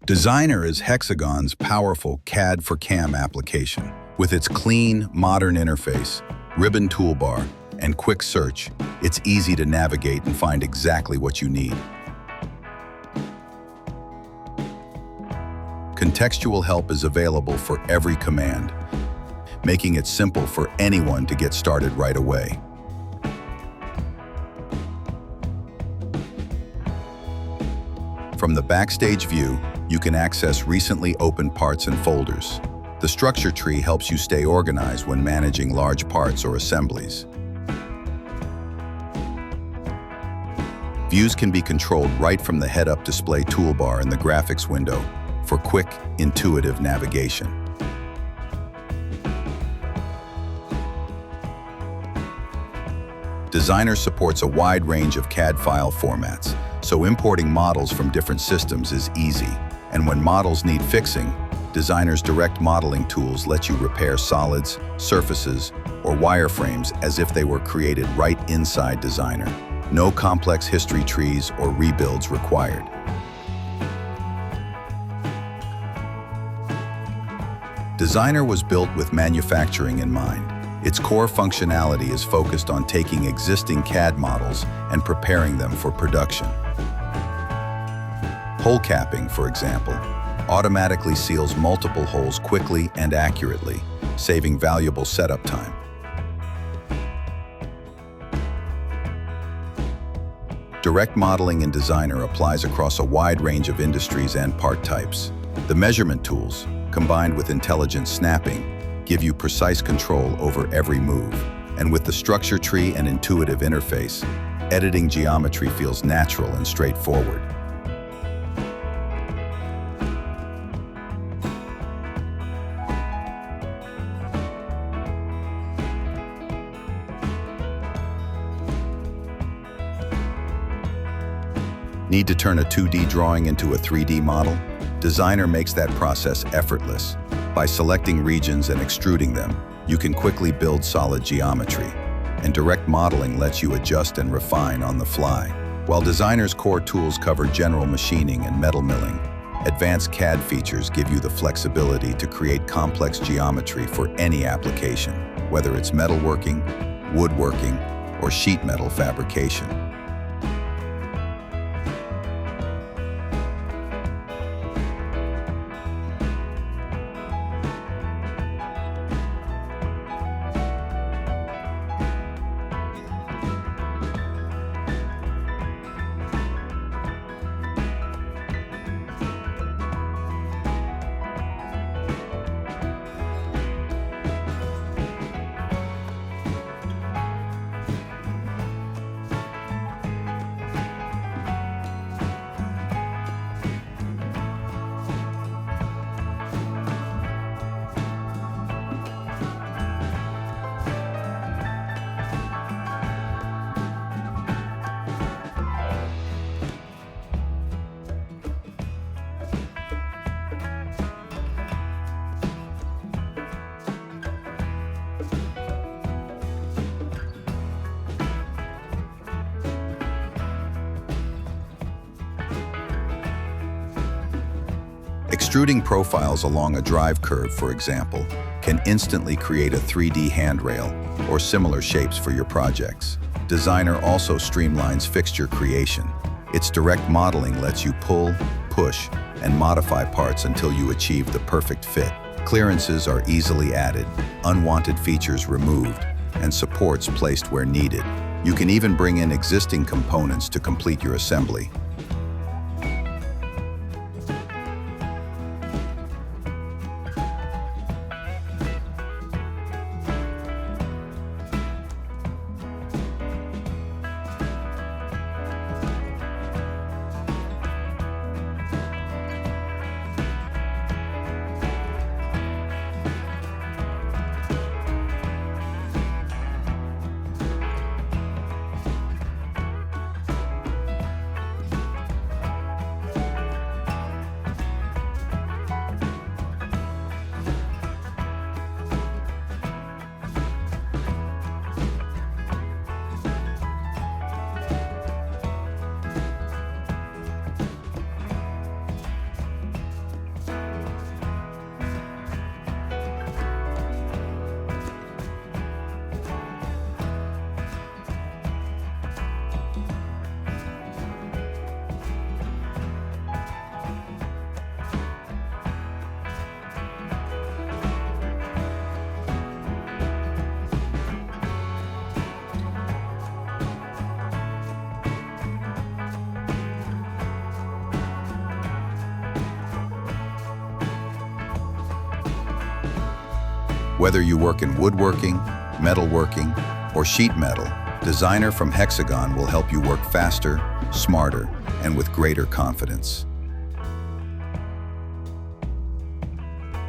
Designer is Hexagon's powerful CAD for CAM application. With its clean, modern interface, ribbon toolbar, and quick search, it's easy to navigate and find exactly what you need. Contextual help is available for every command, making it simple for anyone to get started right away. From the backstage view, you can access recently opened parts and folders. The structure tree helps you stay organized when managing large parts or assemblies. Views can be controlled right from the head-up display toolbar in the graphics window for quick, intuitive navigation. Designer supports a wide range of CAD file formats, so importing models from different systems is easy. And when models need fixing, Designer's direct modeling tools let you repair solids, surfaces, or wireframes as if they were created right inside Designer. No complex history trees or rebuilds required. Designer was built with manufacturing in mind. Its core functionality is focused on taking existing CAD models and preparing them for production. Hole capping, for example, automatically seals multiple holes quickly and accurately, saving valuable setup time. Direct modeling in Designer applies across a wide range of industries and part types. The measurement tools, combined with intelligent snapping, give you precise control over every move. And with the structure tree and intuitive interface, editing geometry feels natural and straightforward. Need to turn a 2D drawing into a 3D model? Designer makes that process effortless. By selecting regions and extruding them, you can quickly build solid geometry. And direct modeling lets you adjust and refine on the fly. While Designer's core tools cover general machining and metal milling, advanced CAD features give you the flexibility to create complex geometry for any application, whether it's metalworking, woodworking, or sheet metal fabrication. Extruding profiles along a drive curve, for example, can instantly create a 3D handrail or similar shapes for your projects. Designer also streamlines fixture creation. Its direct modeling lets you pull, push, and modify parts until you achieve the perfect fit. Clearances are easily added, unwanted features removed, and supports placed where needed. You can even bring in existing components to complete your assembly. Whether you work in woodworking, metalworking, or sheet metal, Designer from Hexagon will help you work faster, smarter, and with greater confidence.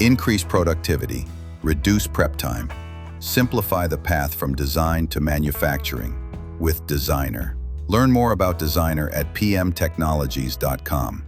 Increase productivity, reduce prep time, simplify the path from design to manufacturing with Designer. Learn more about Designer at pmtechnologies.com.